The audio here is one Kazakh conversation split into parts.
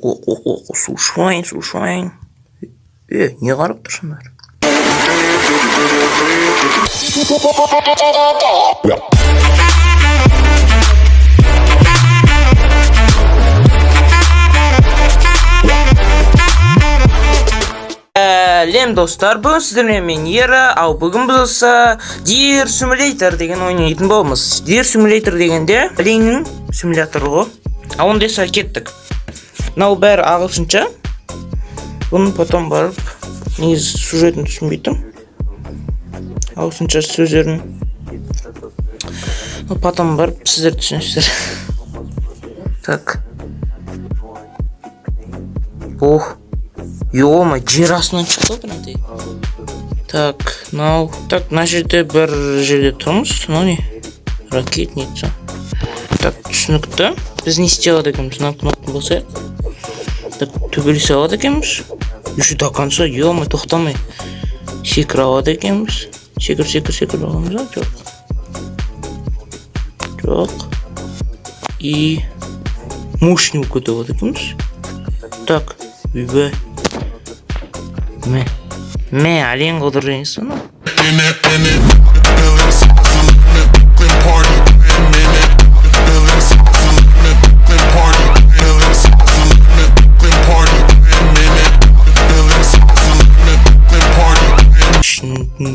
Су ішпайын. Не қарап тұрсыңдар? Әлем достар, бүгін сіздермен мен Ера, ал бүгін біз осы Deer Simulator деген ойнайтын боламыз. Deer Simulator дегенде Ленин симуляторы ғой. Ал онда кеттік. Мынау бәрі ағылшынша. Бұны потом барып, негізі сюжетін түсінбейтін. Ағылшынша сөздерін. Потом барып сіздер түсінесіздер. Так. Ох. Ё-мо, жер астынан шықты бірінде. Так, мынау. Так, мына жерде бір жерде тұрмыз. Мынау не? Ракетница. Так, түсінікті. Біз не істей алады екенбіз? Мына кнопканы басайық. Так, төбелесе алады екенбіз. Еще до конца, ё-мо, тоқтамай. Секіре алады екенбіз. Секір аламыз ба? Жоқ. И мощный көте алады екенбіз. Так, үйбай. Мә, әлен қылдырыңыз соны.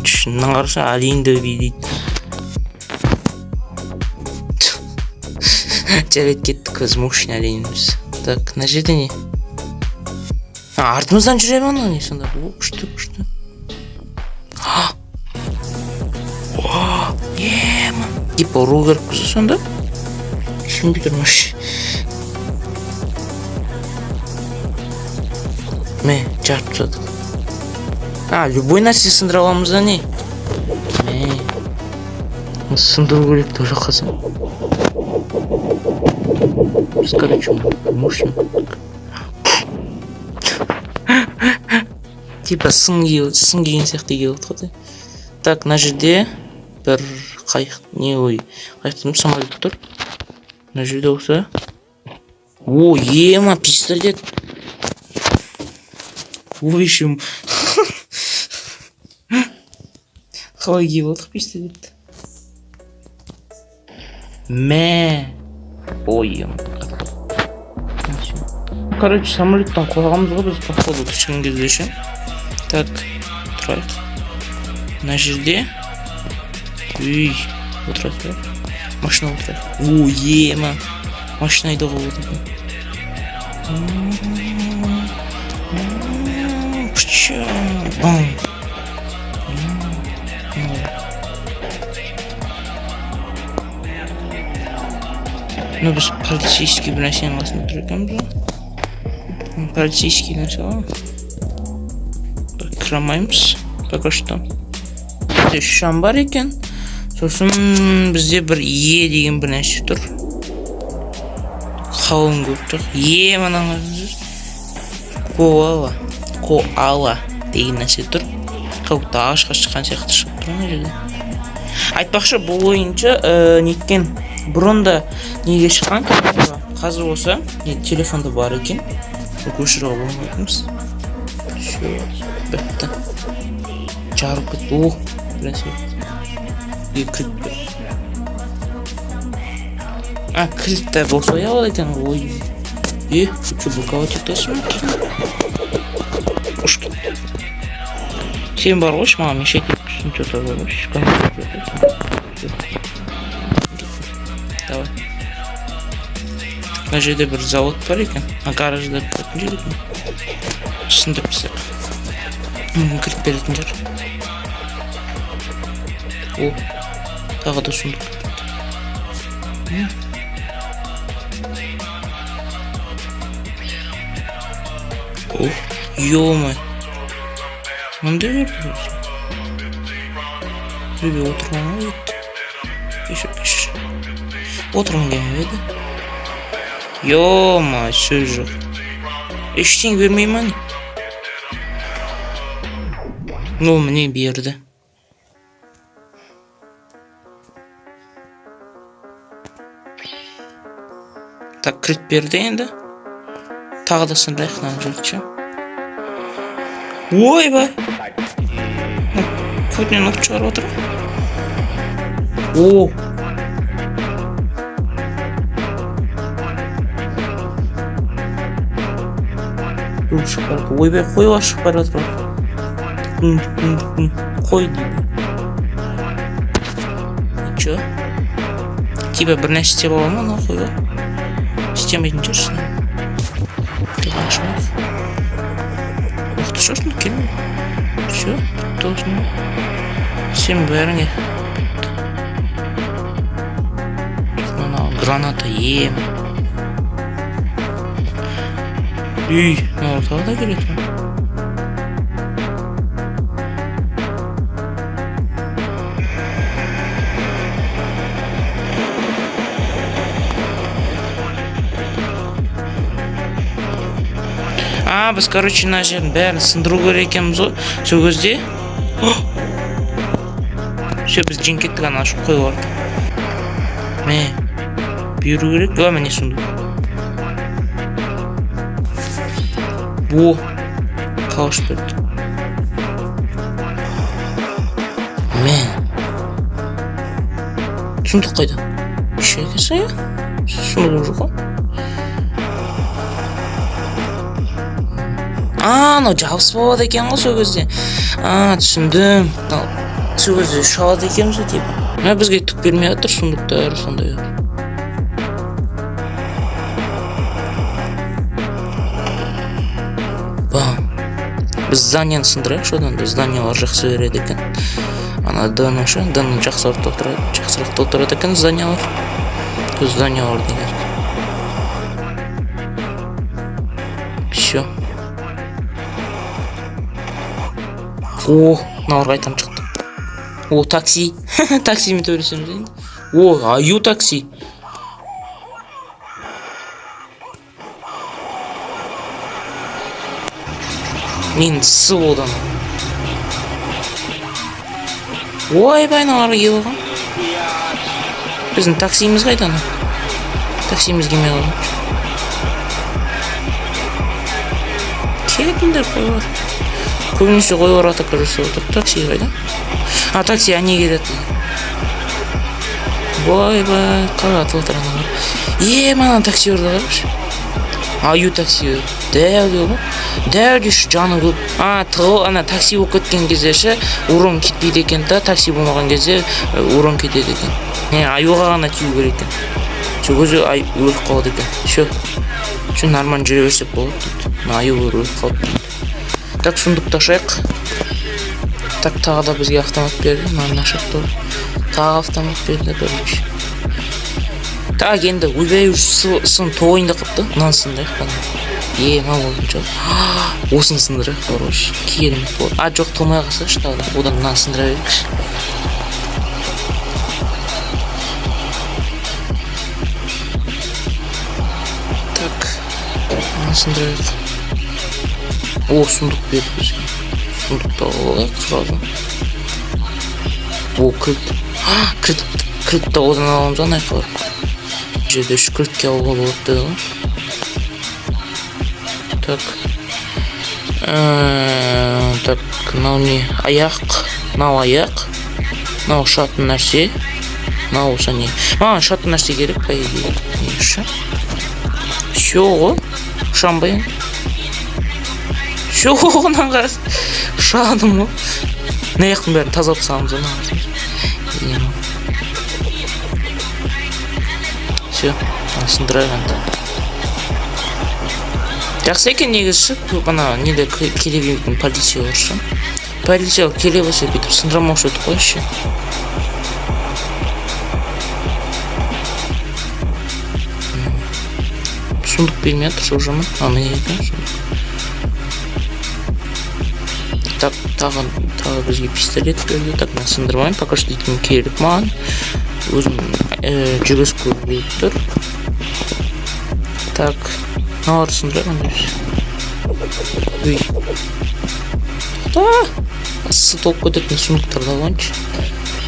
Шыннан қараса әлеңді дейді. Жарайды кеттік көз мощный әлеміміз. Так, мына жерде не? Артымыздан жүре ма не сонда? Күшті. Ема. Типа ұру керек көзі сонда? Түсінбей тұрмаш. Мә, жарып тұсады. Любой нәрсе сындыра аламыз да не? Мә. Сындыру керек тоже қазан. Скорочу, мощно. Типа сын келген сияқты келді ғой. Так, мына жерде бір қайық, не ой, қайықтың самолет тұр. Мына жерде осы. О, ема, пистолет. Ойшым. Қалай келдік пистолет. Мә. Ой, ема. Короче, самолеттен қойғамыз ғой біз походу түскен кезде ше. Так, тұрайық. Мына жерде. Үй, отырайық. Машина отырайық. О, ема. Машина айдауға болады екен. Пша, бам. Ну, біз полицейский бір нәрсенің қасында тұр екенбіз ғой. Полицейский нәрсе ғой. Кірамаймыз. Пока что. Шам бар екен. Сосын бізде бір Е деген бір нәрсе тұр. Қалың көп тұр. Е манан Коала деген нәрсе тұр. Қауіпті ағашқа шыққан сияқты шығып тұр ма жерде. Айтпақшы бұл ойыншы неткен бұрында неге шыққан. Қазір осы телефонда бар екен. Көшіруға болмайтынбыз. Все, бітті. Жарып кетті. О, бірәсе. Кілт бер. Кілтті болса алады екен. Ой. Что, блоковать етесің ме? Ұш кетті. Сен бар ғой, маған мешет етпісін. Давай. Мына жерде бір завод бар екен. Гаражда көретін жер екен. Сындырып тастайық. Кіріп беретін жер. О, тағы да сундық кетті. О, ё-май. Мындай берді өзі. Біреуге отырған ма еді? Кешір. Отырған кеме еді. Ё-май, сөз жоқ. Ештеңе бермей ма не? Ну, мне берді. Так, кіріп берді енді. Тағы да сындырайық мына жерді. Ойбай! Көтінен от шығарып отыр. О! Ойбай, қойға шығып бара жатыр. Қой дейді. Чё? Типа бір нәрсе істеп ала ма мына қойға? Істемейтін жүрсің. Ашайық. Уақыты шашын келмей. Все, тосын. Сен бәріңе. Граната ем. Үй, тағы да келеді. Біз, короче, мына жердің бәрін сындыру керек екенбіз ғой. Сол кезде. Все, біз жеңіп кеттік ана ашып қойып алды. Міне. Бүйіру керек. Міне сундук. О, қалыш берді. Мен. Сундук қайда? Шеке сая? Сундук жоқ қой. Анау жабыс болады екен ғой сол кезде. Түсіндім. Сол кезде шалады екенбіз ғой типа. Бізге түк бермей жатыр сундуктар сондай. Біз зданияны сындырайық шодан. Зданиялар жақсы береді екен. Ана даны ше, даны жақсырақ толтырады екен зданиялар. Зданиялар деген. Все. О, мыналар қайтадан шықты. О, такси. Таксимен төлесеміз енді. О, аю такси. Мен сы болды ана. Ойбай, мыналарға ие болған. Біздің таксиіміз қайда ана? Таксиіміз келмей қалған. Кетіңдер қойылар. Көбінесе қойылар атақа жасап отыр. Такси қайда? Такси әне келеді. Ойбай, қаратып отыр аналар. Мана такси орда қарашы. Аю такси. Дәу ғой. Дәу деші жаны көп. Ана такси болып кеткен кезде ше урон кетпейді екен да, такси болмаған кезде урон кетеді екен. Аюға ғана тию керек екен. Сол көзі өліп қалады екен. Шо нормально жүре берсек болады дейді. Аю өліп қалды. Так, сундукты ашайық. Так, тағы да бізге автомат берді. Маған ашық тұр. Тағы автомат берді, короче. Так, енді ойбай сын тойында қыпты. Нан сындайық қана. Мал болдың жоқ. Осын сындырайық, короче. Керемет болды. Жоқ, толмай қалсашы тағы да. Одан нан сындыра берекші. Так, нан сындырайық. О, сундук берді бізге. Сундукты алайық сразу. О, кілт. Кілтті одан аламыз анайық бар. Жерде үш кілтке алуға болады деді ғой. Так, мынау не? Аяқ. Мынау аяқ. Мынау шатын нәрсе. Мынау осы не? Маған шатын нәрсе керек, по идее. Не үшін? Все ғой. Шамбай. Все ғой, мынаған қарас. Шадым ғой. Наяқтың бәрін тазалап саламыз ғой. Все, сындырайық енді. Жақсы екен негізі, бана неде келе бермейтін полиция оларшы. Полиция келе болса бүйтіп сындырамаушы өтіп қойшы. Сундук бермей жатыр сол жаман. Міне екен сундук. Так, тағы бізге пистолет берді. Так, мен сындырмайын, пока что дейтін керек маған. Өзім жүгізіп көріп тұр. Так, мыналар сындырайын дейсіз. Үй. Сы толып кететін сундуктарды алғаншы.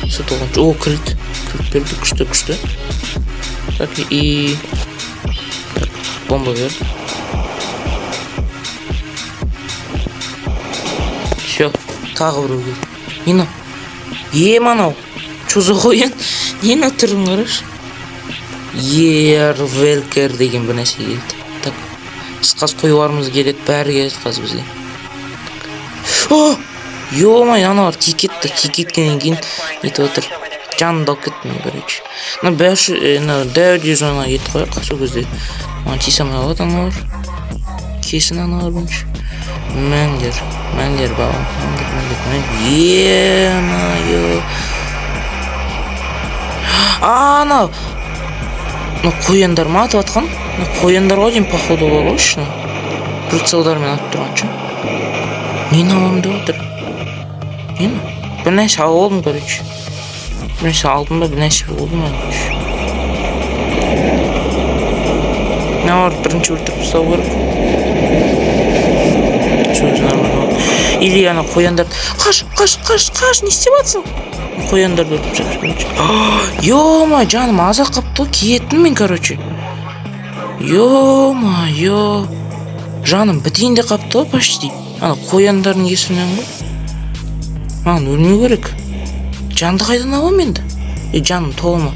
Сы толғаншы. О, кілт. Кілт берді, күшті. Так, и... Так, бомба берді. Все, тағы біреу. Нені? Анау. Чоза қойын. Нені түрін қараш? Велкер деген бір нәрсе келді. Так, қысқасы қоюарымыз келеді, бәрі келеді қазір бізге. Ё-май, аналар кекетті. Кекеткеннен кейін нетіп отыр. Жанымды алып кетті мен, короче. Дәуде жаңа етіп қояқ, сол кезде. Маған тиісамай қалады аналар. Кесін аналар бұншы. Мәңдер бағым. Е-май-ё. Анау. Қояндар ма атып атқан? Қояндар ғой дейм, походу бар ғой шыны. Прицелдармен атып тұрған шы. Нені аламын деп отыр? Нені? Бір нәрсе алып олдым, короче. Bir нәрсе алдым ба, бір нәрсе болды ма? Ne var? Бірінші өлтіріп тастау керек. Или ана қояндарды... Қаш, не істеп жатсың? Қояндарды өлтіріп жатыр. Ё-ма, жаным азақ қапты, киеттім мен, короче. Ё-ма-ё. Жаным бітейін де қапты, почти. Ана қояндардың есімнен ғой. Маған өлмеу керек. Жанды қайдан алам енді? Жаным толы ма?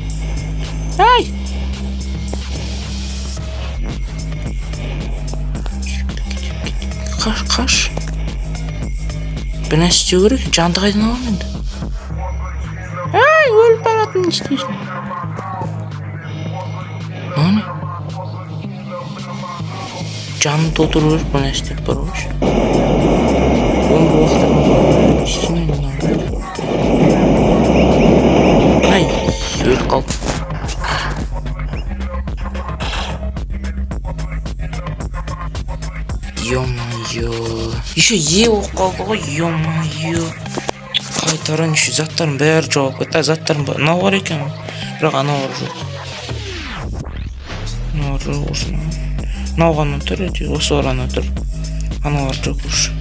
Ай! Қаш. Бір нәрсе істеу керек, жанды қайдан алам енді? Ай, өліп баратын не істейсің? Наны? Жанды толтыру керек, бір нәрсе істеп бар ғой. Өмір уақыттарым істемеймін. Ай, өліп қалды. Ё-мо-ё. Еще болып қалды ғой, ё-мо-ё. Қайтаран еще заттарым бәрі жоғалып кетті. Заттарым мынау бар екен, бірақ анау жоқ. Анау жоқ осы. Мынау ғана тұр, осы ғана тұр. Аналар жоқ осы.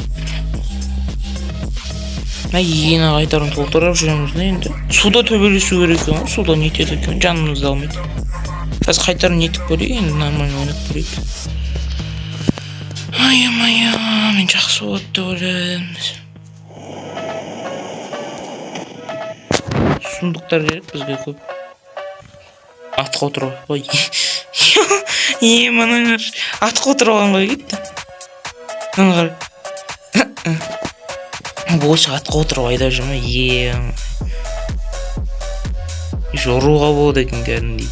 Ена қайтарын толтырып жүреміз енді. Суда төбелесу керек екен, суда нетеді екен, жанымызды алмайды. Қазір қайтарын нетіп көрейік, енді нормально ойнап көрейік. Ай-ма-я, мен жақсы болады деп ойлаймын. Сұмдықтар керек бізге көп. Атқа отырып қой. Мынаңар атқа отырып алған ғой кетті. Мынаңар. Осы атқа отырып айдап жүрме. Еще ұруға болады екен кәдімгідей.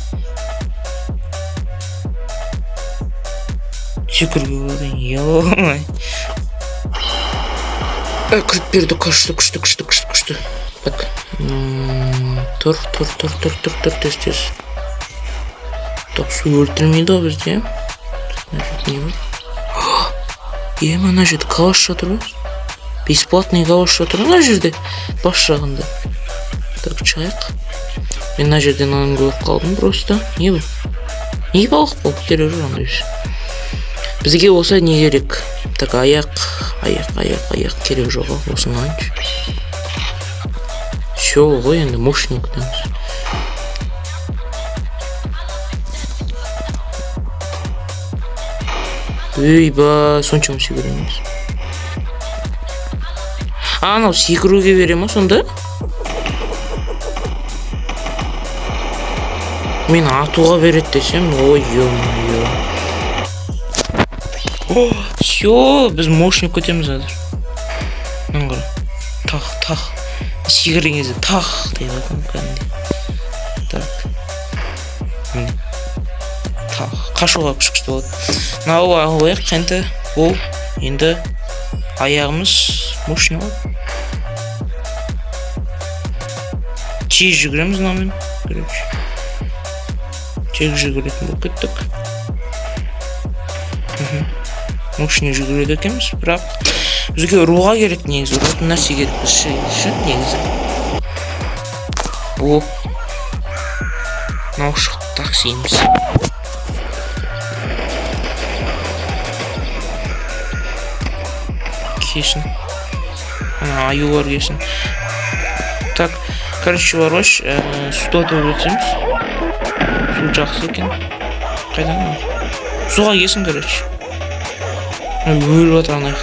Секірге болады. Ё-май. Кіріп берді, күшті. Так. Тұр, тез. Так, су өлтірмейді о бізде. Ана жерде калаш жатыр ба? Бесплатный калаш жатыр ана жерде. Бас жағында. Так, шығайық. Мен ана жерден анын көріп қалдым просто. Не бұл? Не балық бұл? Керек жоқ андай бір. Бізге осы не керек? Так, аяқ керек жоқ. Осыны алайыншы. Все ғой, енді мощный күтеміз. Өйба, соншама секіреміз. Анау секіруге бере ма сонда? Мен атуға береді десем, ой-ё-ё. Все, біз мощный көтеміз әзір. Мен қара. Тақ. Секірген кезде тақ дейді атым кәдімгідей. Так. Тақ. Қашуға күшті болады. Мынау аяқ қанты. Ол енді аяғымыз мощный болады. Тез жүгіреміз мынамен. Тез жүгіретін болып кеттік. Мощный жүгіреді екенбіз, бірақ бізге ұруға керек негізі, ұратын нәрсе керек бізше негізі. О, мынау шықты таксиіміз. Кешін. Аюлар кешін. Так, короче, варош, суда төбелесеміз. Су жақсы екен. Қайдан? Суға кесін, короче. Өліп атыр анайық.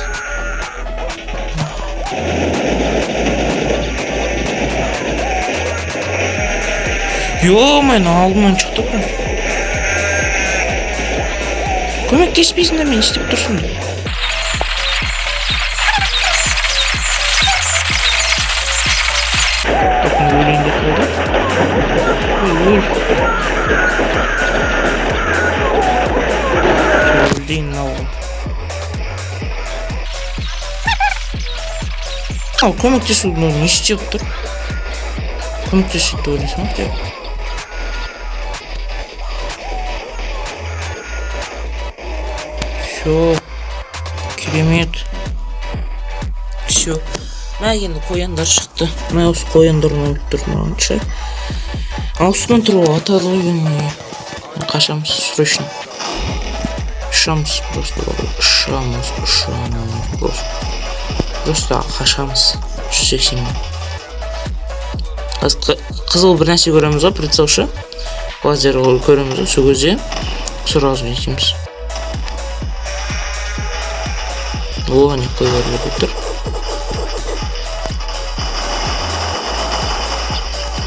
Ё-моё, алдымнан шықты ғой. Көмектеспейсің де мен істеп тұрсың да. Так, мен өлейін деп қалды. Өлейін алғым. Ал көмектесу не істеп тұр? Көмектесу деп ойлайсың ба? Всё, керемет. Всё. Мә енді қояндар шықты. Мә осы қояндардан өліп тұр мағанша. Аусынан тұруға атады ғой мен. Қашамыз срочно. Ұшамыз просто. Ұшамыз просто. Просто қашамыз. 180 мың. Қызыл бір нәрсе көреміз ғой, прицелшы. Лазер көреміз ғой, сол кезде сразу жетеміз. О, не қойылар болып тұр.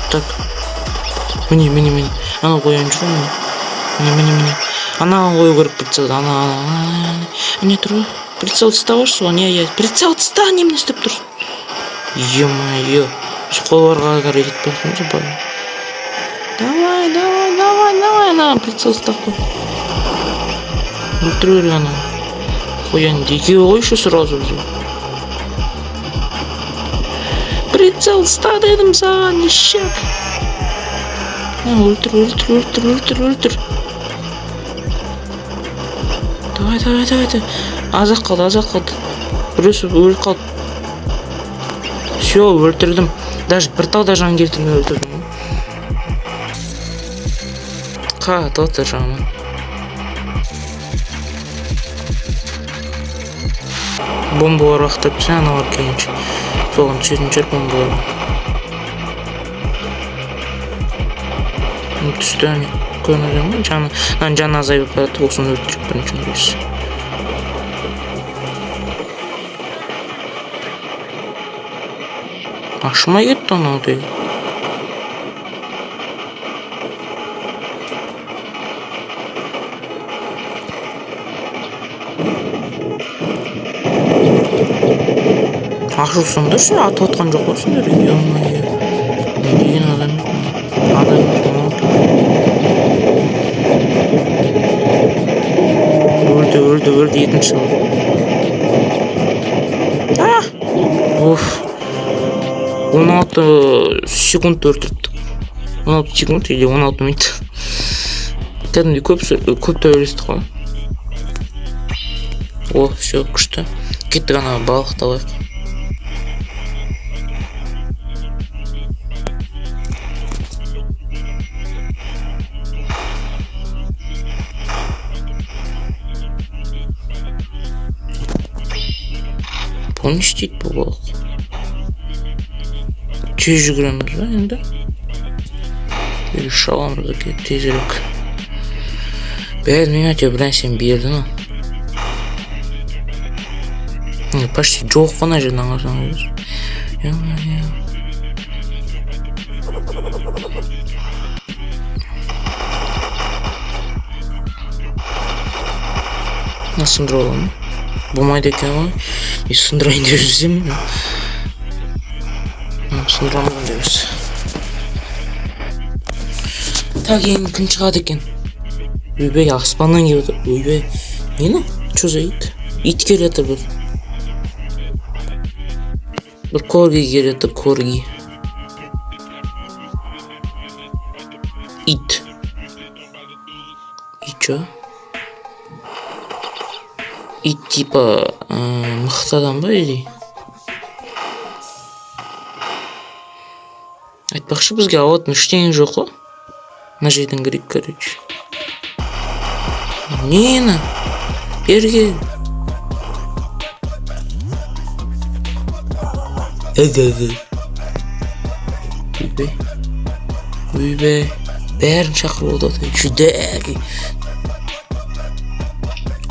Так. Міне. Ана қоян жүр ғой. Міне. Ана қою керек прицел. Не тұр. Прицел ұстауырсыз ғой, не. Прицел ұста, немен істеп тұрсың? Е-мое. Біз қоларға қарай кетіп бақтыңыз ба? Давай. Ана прицел ұстап қой. Өлтіру керек ана. Қоян екеуі ғой еще сразу бізге. Прицел ұста дедім саған, ешек. Өлтір. Давай. Азақ қалды. Біреусі өліп қалды. Все, өлтірдім. Даже бір талда жан келтірмей өлтірдім. Қатты жаман. Бомбалар вақтап түсін, аналар келгенше. Соған түсетін жер бомбалар. Түсті әне көрінген ма? Жаны азайып барады, осыны өлтіріп бірінші көресі. Ашымай кетті анау дейді. Ашылсыңдар ше, атып атқан жоқ болсыңдар. Ё-мое. Не деген адам. Өлді екінші. Уф. 16 секунд өлтірді. 16 секунд или 16 минут. Кәдімде көп төбелесті ғой. О, все, күшті. Кеттік ана балықты алайық. Бұл не істейді бұл балық? Тез жүгіреміз ба енді? Шаламыз әке, тезірек. Бәді мен әте бірән сен бердің. Почти жоқ қана жерін аңғарсан өз. Сындыра оламын. Болмайды екен ғой. Сындырайын деп жүрсем. Сындырамын депіз. Так, енді күн шығады екен. Өйбей, аспаннан келіп отыр. Өйбей. Нені? Чо за ит? Ит келетір бір. Бір корги келетір, корги. Ит. Ит чо? Ит типа мықты адам ба, или? Айтпақшы бізге алатын ештеңе жоқ қой. Мына жерден керек, короче. Нені? Берге. Өйбей. Бәрін шақырып отыр. Жүдәге.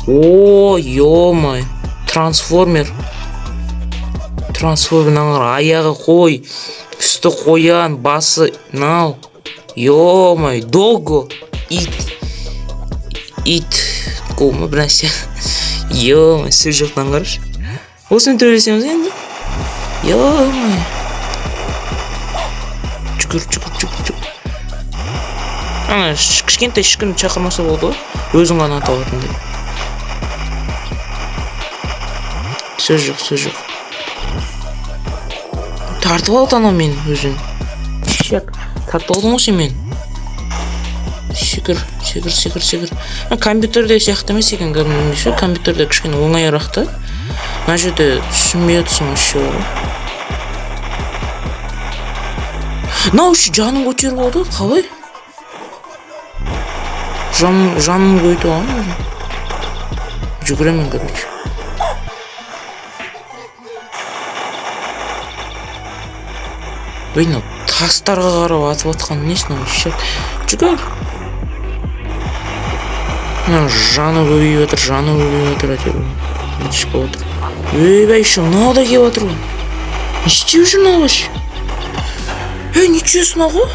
О, ё-май. Трансформер. Трансформердің аяғы қой. Үсті қоян, басы нау. Ё-моё, Дого. Ит. Кома бір нәрсе. Ё-моё, сөз жоқтан қарашы. Осымен төбелесеміз енді. Ё-моё. Жүгір. Ана, кішкентай ешкім шақырмаса болды ғой. Өзің ғана ата алатын деп. Сөз жоқ. Тартып алды ана мен өзін. Шек, тартып алдың ғой сен мен. Секір. Компьютерде сияқты емес екен көрінуінде. Компьютерде кішкене оңайырақ та. Мына жерде түсінбей отырсың еще. Мынау еще жанын көтеріп алды, қалай? Жанын көйтіп алған. Жүгіремін, короче. Блин, тастарға қарап атып атқан несін ой, жүгір. Жаны көбейіп отыр, әйтеуір. Бітішіп отыр. Бәй, мынау да кеп отыр. Не істеп жүр мынау вообще? Ничего сынау ғой?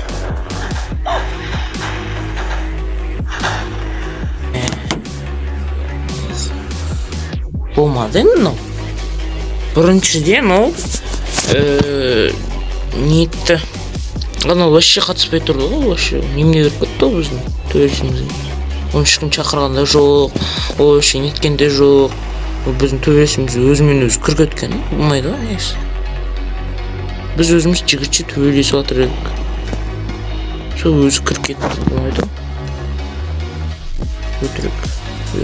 Болмады енді мынау. Біріншіден ол нетті. Ана вообще қатыспай тұрды ғой, вообще. Немене беріп кетті ғой біздің төбелесімізге. Оны ешкім шақырғанда жоқ, ол вообще неткенде жоқ. Біздің төбелесіміз өзімен өзі кіріп кеткен. Болмайды ғой, негізі. Біз өзіміз жігітше төбелесіп жатыр едік. Сол өзі кіріп кетті, болмайды ғой.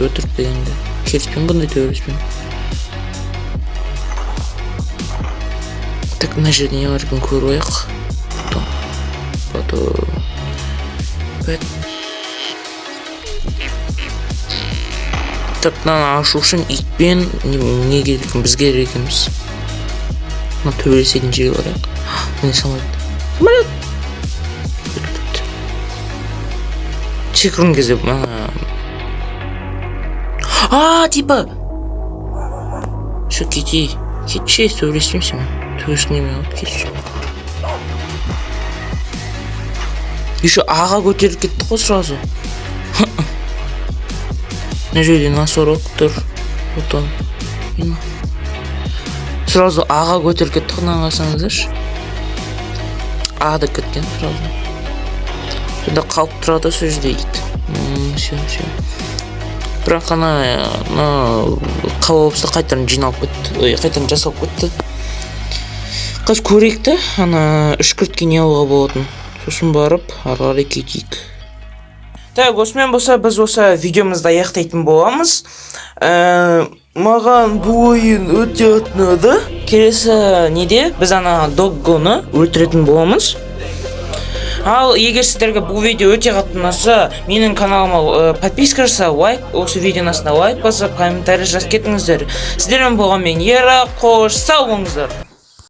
Өтірік дегенде. Келіспен бұндай төбелеспен. Так, мына жерде не бар екен көріп аяқ. Потом. Так, мынаны ашу үшін итпен не керек екен, біз керек екенбіз. Мына төбелесетін жері бар аяқ. Міне самолет. Секірген кезде типа. Шо кетейік. Кетші, төбелесемін. Төбелесіне алып кетші. Еще аға көтеріп кетті ғой сразу. Мына жерде носорог тұр. Потом. Сразу аға көтеріп кетті ғой, қарасаңыздаршы. Аға да кеткен сразу. Сонда қалып тұрады сол жерде ит. Все. Бірақ ана қабапсы қайтадан жиналып кетті. Қайтадан жасалып кетті. Қазір көрейік та, ана үшкіртке не алуға болатын. Сосын барып, ары кетейік. Так, осымен болса, біз осы видеомызды аяқтайтын боламыз. Маған бұл ойын өте ұнады. Келесі неде біз ана Доггоны өлтіретін боламыз. Ал егер сіздерге бұл видео өте қатты ұнаса, менің каналыма подписка жаса, лайк, осы видеоның астына лайк басып, комментарий жазып кетіңіздер. Сіздермен болған мен Ера, қош, сау болыңыздар.